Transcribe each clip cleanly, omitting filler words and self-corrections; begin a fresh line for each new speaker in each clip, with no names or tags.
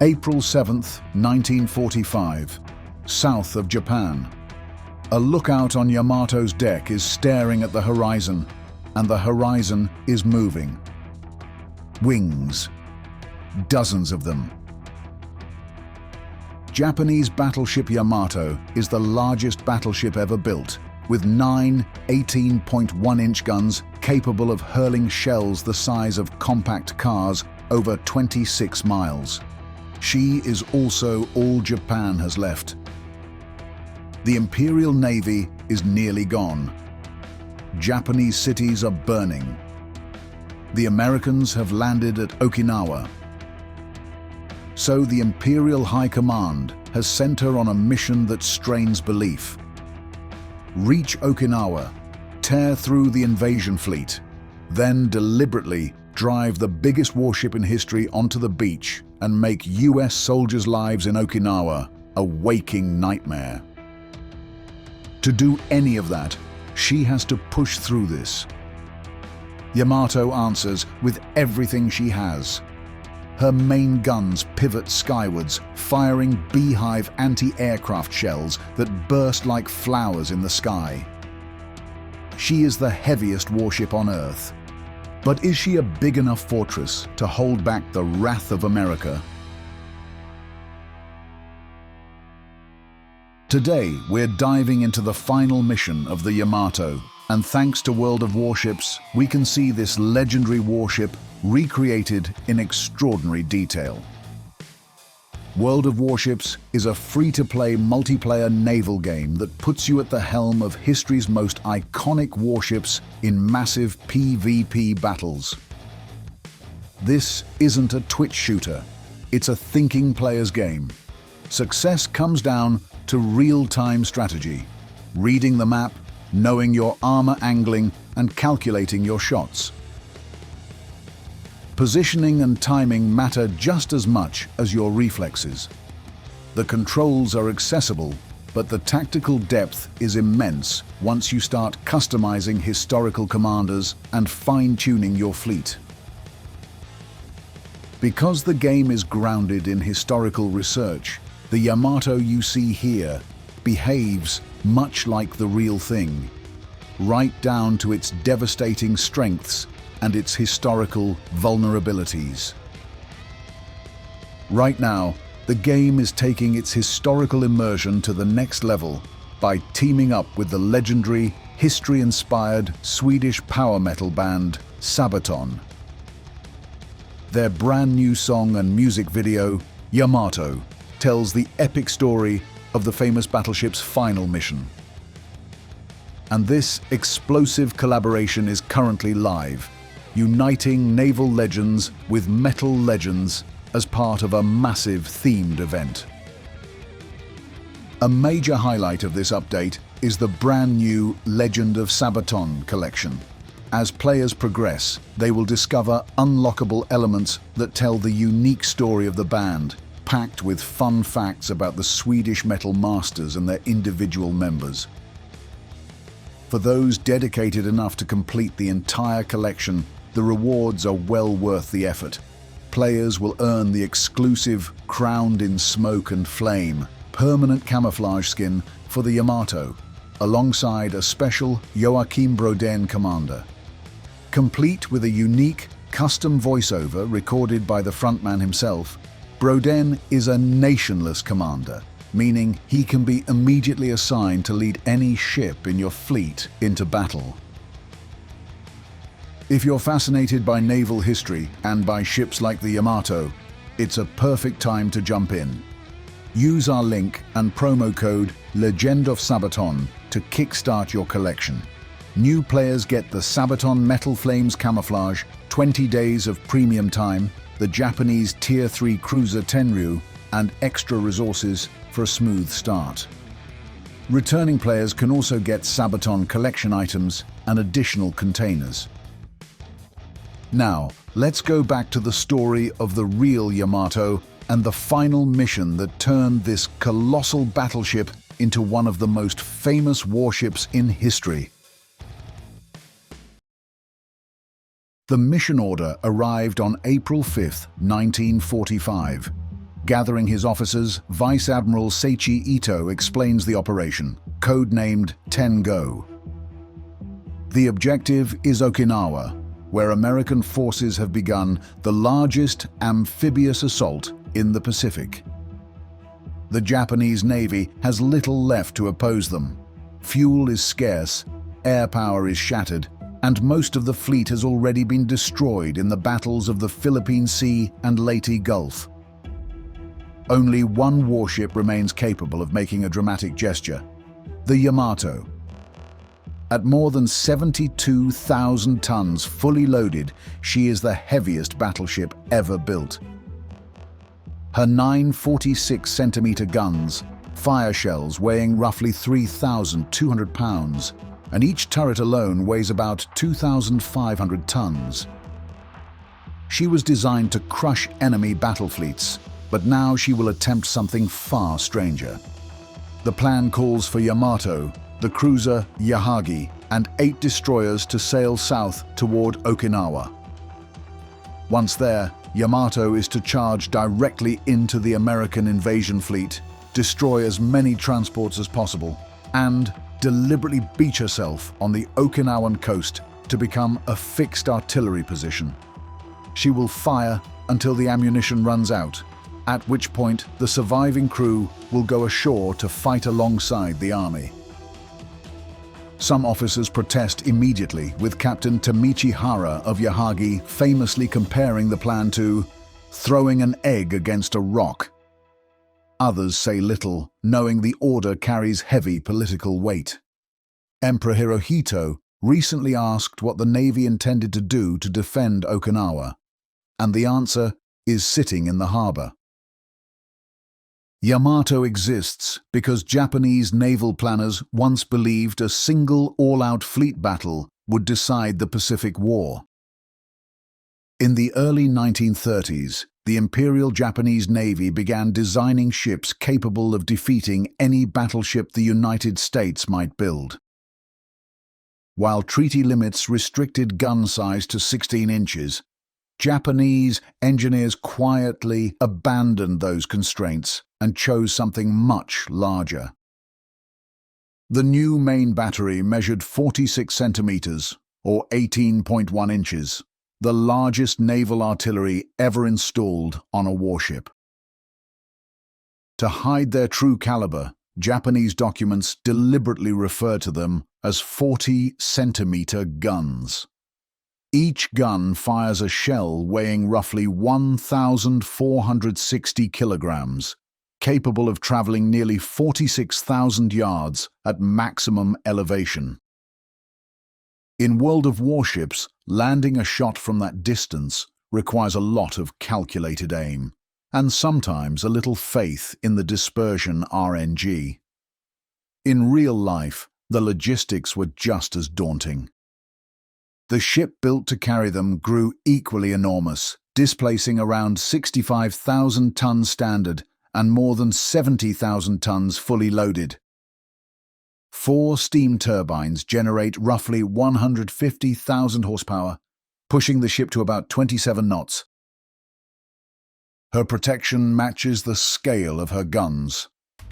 April 7th, 1945, south of Japan. A lookout on Yamato's deck is staring at the horizon, and the horizon is moving. Wings. Dozens of them. Japanese battleship Yamato is the largest battleship ever built, with 9 18.1-inch guns capable of hurling shells the size of compact cars over 26 miles. She is also all Japan has left. The Imperial Navy is nearly gone. Japanese cities are burning. The Americans have landed at Okinawa. So the Imperial High Command has sent her on a mission that strains belief. Reach Okinawa, tear through the invasion fleet, then deliberately drive the biggest warship in history onto the beach and make US soldiers' lives in Okinawa a waking nightmare. To do any of that, she has to push through this. Yamato answers with everything she has. Her main guns pivot skywards, firing beehive anti-aircraft shells that burst like flowers in the sky. She is the heaviest warship on Earth. But is she a big enough fortress to hold back the wrath of America? Today, we're diving into the final mission of the Yamato, and thanks to World of Warships, we can see this legendary warship recreated in extraordinary detail. World of Warships is a free-to-play multiplayer naval game that puts you at the helm of history's most iconic warships in massive PvP battles. This isn't a Twitch shooter, it's a thinking player's game. Success comes down to real-time strategy, reading the map, knowing your armor angling, and calculating your shots. Positioning and timing matter just as much as your reflexes. The controls are accessible, but the tactical depth is immense once you start customizing historical commanders and fine-tuning your fleet. Because the game is grounded in historical research, the Yamato you see here behaves much like the real thing, right down to its devastating strengths and its historical vulnerabilities. Right now, the game is taking its historical immersion to the next level by teaming up with the legendary, history-inspired Swedish power metal band Sabaton. Their brand new song and music video, Yamato, tells the epic story of the famous battleship's final mission. And this explosive collaboration is currently live, uniting naval legends with metal legends as part of a massive themed event. A major highlight of this update is the brand new Legend of Sabaton collection. As players progress, they will discover unlockable elements that tell the unique story of the band, packed with fun facts about the Swedish metal masters and their individual members. For those dedicated enough to complete the entire collection, the rewards are well worth the effort. Players will earn the exclusive Crowned in Smoke and Flame permanent camouflage skin for the Yamato, alongside a special Joachim Brodin commander. Complete with a unique, custom voiceover recorded by the frontman himself, Brodin is a nationless commander, meaning he can be immediately assigned to lead any ship in your fleet into battle. If you're fascinated by naval history and by ships like the Yamato, it's a perfect time to jump in. Use our link and promo code Legend of Sabaton to kickstart your collection. New players get the Sabaton Metal Flames camouflage, 20 days of premium time, the Japanese Tier 3 cruiser Tenryu, and extra resources for a smooth start. Returning players can also get Sabaton collection items and additional containers. Now, let's go back to the story of the real Yamato and the final mission that turned this colossal battleship into one of the most famous warships in history. The mission order arrived on April 5, 1945. Gathering his officers, Vice Admiral Seiichi Ito explains the operation, codenamed Tengo. The objective is Okinawa, where American forces have begun the largest amphibious assault in the Pacific. The Japanese Navy has little left to oppose them. Fuel is scarce, air power is shattered, and most of the fleet has already been destroyed in the battles of the Philippine Sea and Leyte Gulf. Only one warship remains capable of making a dramatic gesture, the Yamato. At more than 72,000 tons fully loaded, she is the heaviest battleship ever built. Her 9 46-centimeter guns, fire shells weighing roughly 3,200 pounds, and each turret alone weighs about 2,500 tons. She was designed to crush enemy battle fleets, but now she will attempt something far stranger. The plan calls for Yamato, the cruiser Yahagi, and 8 destroyers to sail south toward Okinawa. Once there, Yamato is to charge directly into the American invasion fleet, destroy as many transports as possible, and deliberately beach herself on the Okinawan coast to become a fixed artillery position. She will fire until the ammunition runs out, at which point the surviving crew will go ashore to fight alongside the army. Some officers protest immediately, with Captain Tamichi Hara of Yahagi famously comparing the plan to throwing an egg against a rock. Others say little, knowing the order carries heavy political weight. Emperor Hirohito recently asked what the Navy intended to do to defend Okinawa, and the answer is sitting in the harbor. Yamato exists because Japanese naval planners once believed a single all-out fleet battle would decide the Pacific War. In the early 1930s, the Imperial Japanese Navy began designing ships capable of defeating any battleship the United States might build. While treaty limits restricted gun size to 16 inches, Japanese engineers quietly abandoned those constraints and chose something much larger. The new main battery measured 46 centimeters, or 18.1 inches, the largest naval artillery ever installed on a warship. To hide their true caliber, Japanese documents deliberately refer to them as 40-centimeter guns. Each gun fires a shell weighing roughly 1,460 kilograms, capable of traveling nearly 46,000 yards at maximum elevation. In World of Warships, landing a shot from that distance requires a lot of calculated aim, and sometimes a little faith in the dispersion RNG. In real life, the logistics were just as daunting. The ship built to carry them grew equally enormous, displacing around 65,000 tons standard and more than 70,000 tons fully loaded. 4 steam turbines generate roughly 150,000 horsepower, pushing the ship to about 27 knots. Her protection matches the scale of her guns.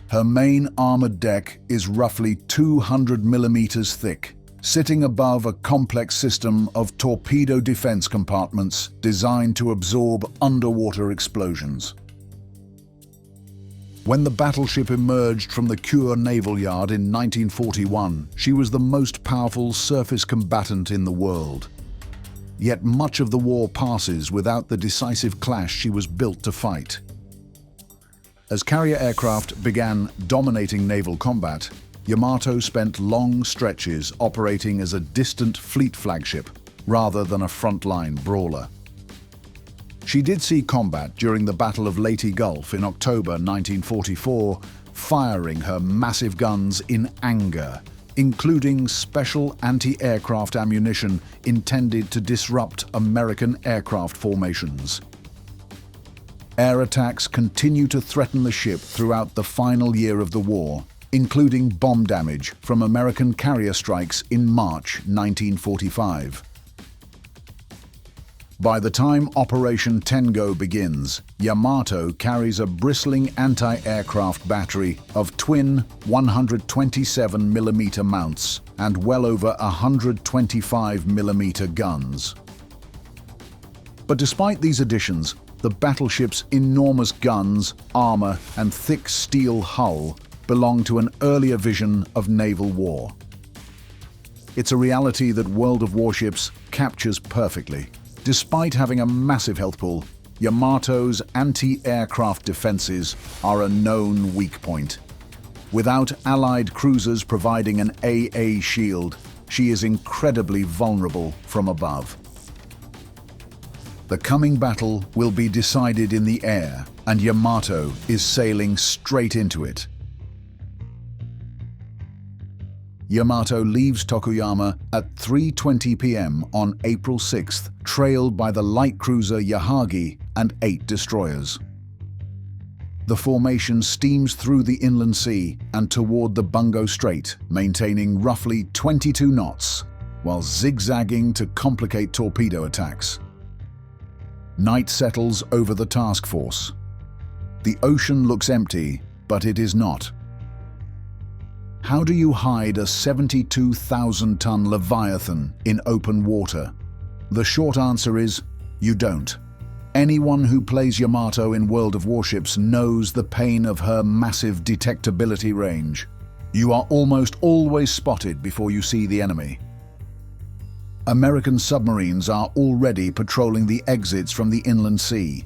Her main armored deck is roughly 200 millimeters thick, sitting above a complex system of torpedo defense compartments designed to absorb underwater explosions. When the battleship emerged from the Kure Naval Yard in 1941, she was the most powerful surface combatant in the world. Yet much of the war passes without the decisive clash she was built to fight. As carrier aircraft began dominating naval combat, Yamato spent long stretches operating as a distant fleet flagship rather than a frontline brawler. She did see combat during the Battle of Leyte Gulf in October 1944, firing her massive guns in anger, including special anti-aircraft ammunition intended to disrupt American aircraft formations. Air attacks continue to threaten the ship throughout the final year of the war, including bomb damage from American carrier strikes in March 1945. By the time Operation Tengo begins, Yamato carries a bristling anti-aircraft battery of twin 127mm mounts and well over 125mm guns. But despite these additions, the battleship's enormous guns, armor, and thick steel hull belong to an earlier vision of naval war. It's a reality that World of Warships captures perfectly. Despite having a massive health pool, Yamato's anti-aircraft defenses are a known weak point. Without Allied cruisers providing an AA shield, she is incredibly vulnerable from above. The coming battle will be decided in the air, and Yamato is sailing straight into it. Yamato leaves Tokuyama at 3:20 p.m. on April 6th, trailed by the light cruiser Yahagi and 8 destroyers. The formation steams through the inland sea and toward the Bungo Strait, maintaining roughly 22 knots, while zigzagging to complicate torpedo attacks. Night settles over the task force. The ocean looks empty, but it is not. How do you hide a 72,000-ton leviathan in open water? The short answer is, you don't. Anyone who plays Yamato in World of Warships knows the pain of her massive detectability range. You are almost always spotted before you see the enemy. American submarines are already patrolling the exits from the inland sea.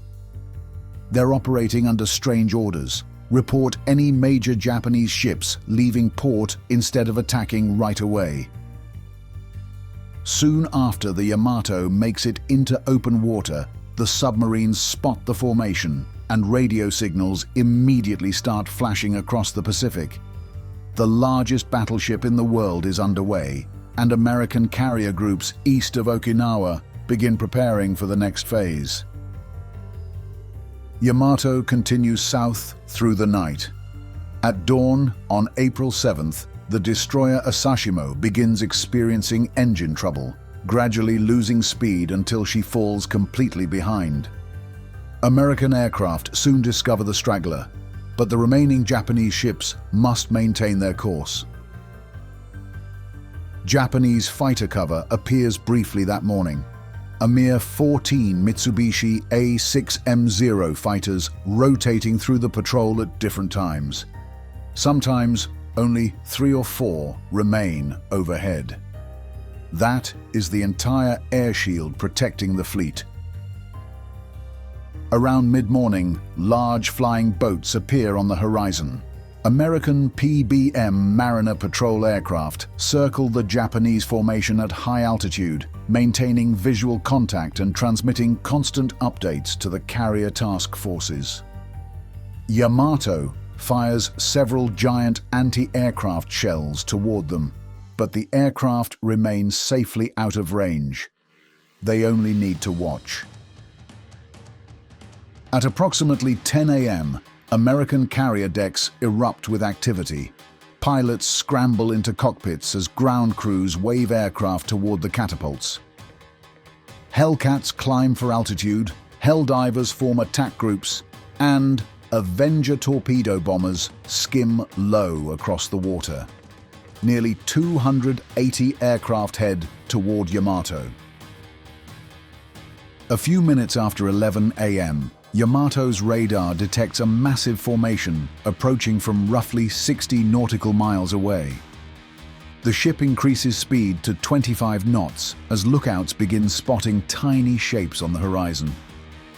They're operating under strange orders. Report any major Japanese ships leaving port instead of attacking right away. Soon after the Yamato makes it into open water, the submarines spot the formation and radio signals immediately start flashing across the Pacific. The largest battleship in the world is underway, and American carrier groups east of Okinawa begin preparing for the next phase. Yamato continues south through the night. At dawn on April 7th, the destroyer Asashimo begins experiencing engine trouble, gradually losing speed until she falls completely behind. American aircraft soon discover the straggler, but the remaining Japanese ships must maintain their course. Japanese fighter cover appears briefly that morning. A mere 14 Mitsubishi A6M0 fighters rotating through the patrol at different times. Sometimes only 3 or 4 remain overhead. That is the entire air shield protecting the fleet. Around mid-morning, large flying boats appear on the horizon. American PBM Mariner patrol aircraft circle the Japanese formation at high altitude, maintaining visual contact and transmitting constant updates to the carrier task forces. Yamato fires several giant anti-aircraft shells toward them, but the aircraft remain safely out of range. They only need to watch. At approximately 10 a.m., American carrier decks erupt with activity. Pilots scramble into cockpits as ground crews wave aircraft toward the catapults. Hellcats climb for altitude, Helldivers form attack groups, and Avenger torpedo bombers skim low across the water. Nearly 280 aircraft head toward Yamato. A few minutes after 11 a.m., Yamato's radar detects a massive formation approaching from roughly 60 nautical miles away. The ship increases speed to 25 knots as lookouts begin spotting tiny shapes on the horizon.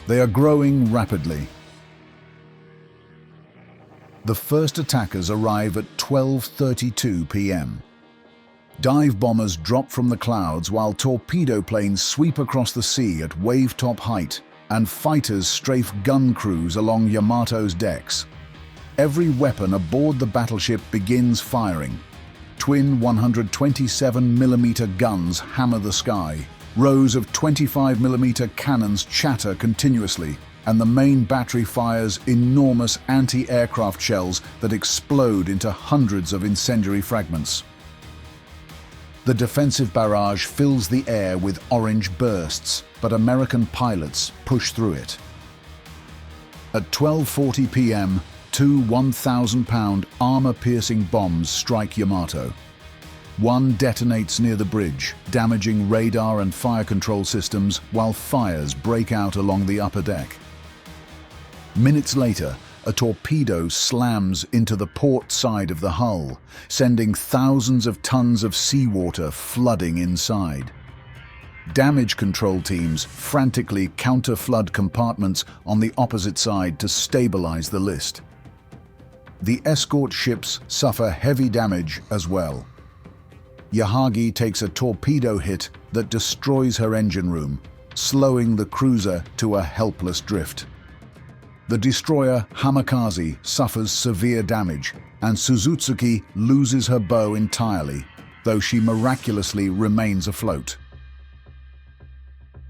They are growing rapidly. The first attackers arrive at 12:32 p.m. Dive bombers drop from the clouds while torpedo planes sweep across the sea at wave-top height, and fighters strafe gun crews along Yamato's decks. Every weapon aboard the battleship begins firing. Twin 127mm guns hammer the sky. Rows of 25mm cannons chatter continuously, and the main battery fires enormous anti-aircraft shells that explode into hundreds of incendiary fragments. The defensive barrage fills the air with orange bursts, but American pilots push through it. At 12:40 p.m., two 1,000-pound armor-piercing bombs strike Yamato. One detonates near the bridge, damaging radar and fire control systems, while fires break out along the upper deck. Minutes later, a torpedo slams into the port side of the hull, sending thousands of tons of seawater flooding inside. Damage control teams frantically counter-flood compartments on the opposite side to stabilize the list. The escort ships suffer heavy damage as well. Yahagi takes a torpedo hit that destroys her engine room, slowing the cruiser to a helpless drift. The destroyer Hamikaze suffers severe damage, and Suzutsuki loses her bow entirely, though she miraculously remains afloat.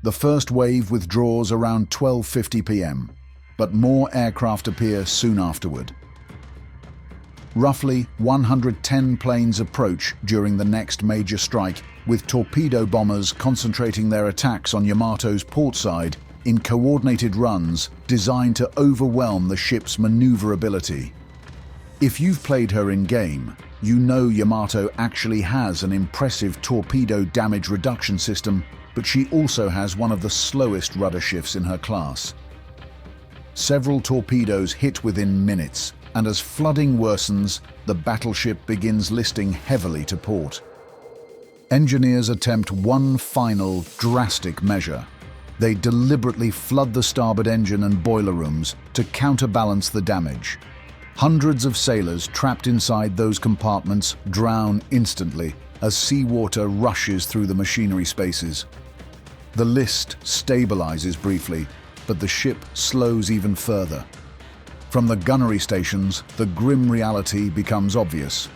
The first wave withdraws around 12:50 p.m., but more aircraft appear soon afterward. Roughly 110 planes approach during the next major strike, with torpedo bombers concentrating their attacks on Yamato's port side in coordinated runs designed to overwhelm the ship's maneuverability. If you've played her in-game, you know Yamato actually has an impressive torpedo damage reduction system, but she also has one of the slowest rudder shifts in her class. Several torpedoes hit within minutes, and as flooding worsens, the battleship begins listing heavily to port. Engineers attempt one final, drastic measure. They deliberately flood the starboard engine and boiler rooms to counterbalance the damage. Hundreds of sailors trapped inside those compartments drown instantly as seawater rushes through the machinery spaces. The list stabilizes briefly, but the ship slows even further. From the gunnery stations, the grim reality becomes obvious.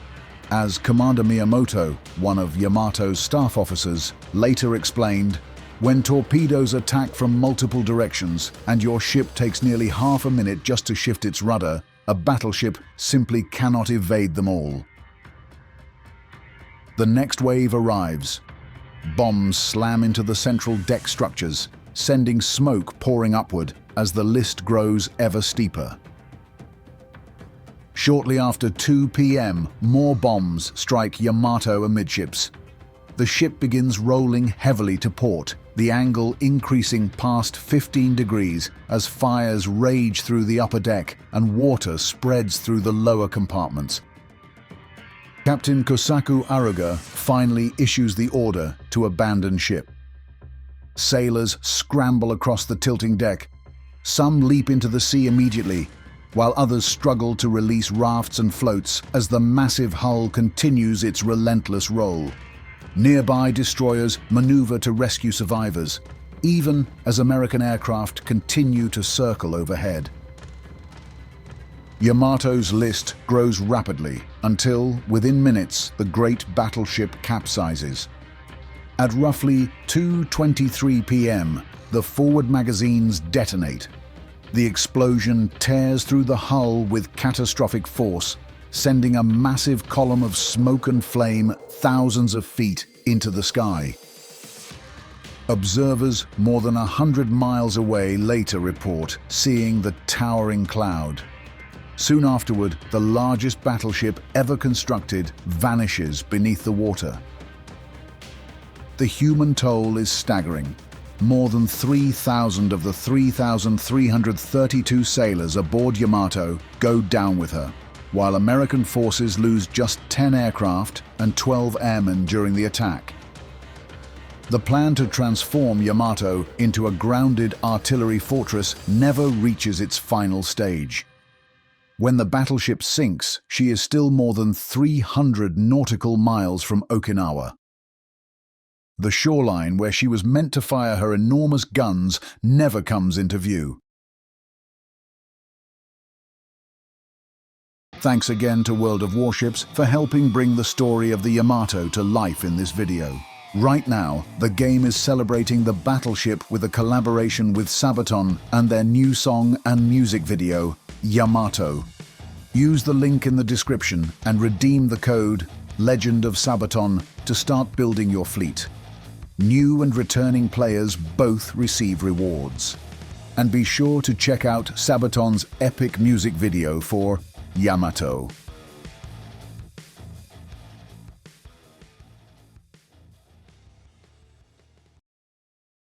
As Commander Miyamoto, one of Yamato's staff officers, later explained, "When torpedoes attack from multiple directions and your ship takes nearly half a minute just to shift its rudder, a battleship simply cannot evade them all." The next wave arrives. Bombs slam into the central deck structures, sending smoke pouring upward as the list grows ever steeper. Shortly after 2 p.m., more bombs strike Yamato amidships. The ship begins rolling heavily to port, the angle increasing past 15 degrees as fires rage through the upper deck and water spreads through the lower compartments. Captain Kosaku Aruga finally issues the order to abandon ship. Sailors scramble across the tilting deck. Some leap into the sea immediately, while others struggle to release rafts and floats as the massive hull continues its relentless roll. Nearby destroyers maneuver to rescue survivors, even as American aircraft continue to circle overhead. Yamato's list grows rapidly until, within minutes, the great battleship capsizes. At roughly 2:23 p.m., the forward magazines detonate. The explosion tears through the hull with catastrophic force, sending a massive column of smoke and flame thousands of feet into the sky. Observers more than 100 miles away later report seeing the towering cloud. Soon afterward, the largest battleship ever constructed vanishes beneath the water. The human toll is staggering. More than 3,000 of the 3,332 sailors aboard Yamato go down with her, while American forces lose just 10 aircraft and 12 airmen during the attack. The plan to transform Yamato into a grounded artillery fortress never reaches its final stage. When the battleship sinks, she is still more than 300 nautical miles from Okinawa. The shoreline where she was meant to fire her enormous guns never comes into view. Thanks again to World of Warships for helping bring the story of the Yamato to life in this video. Right now, the game is celebrating the battleship with a collaboration with Sabaton and their new song and music video, Yamato. Use the link in the description and redeem the code Legend of Sabaton to start building your fleet. New and returning players both receive rewards. And be sure to check out Sabaton's epic music video for Yamato.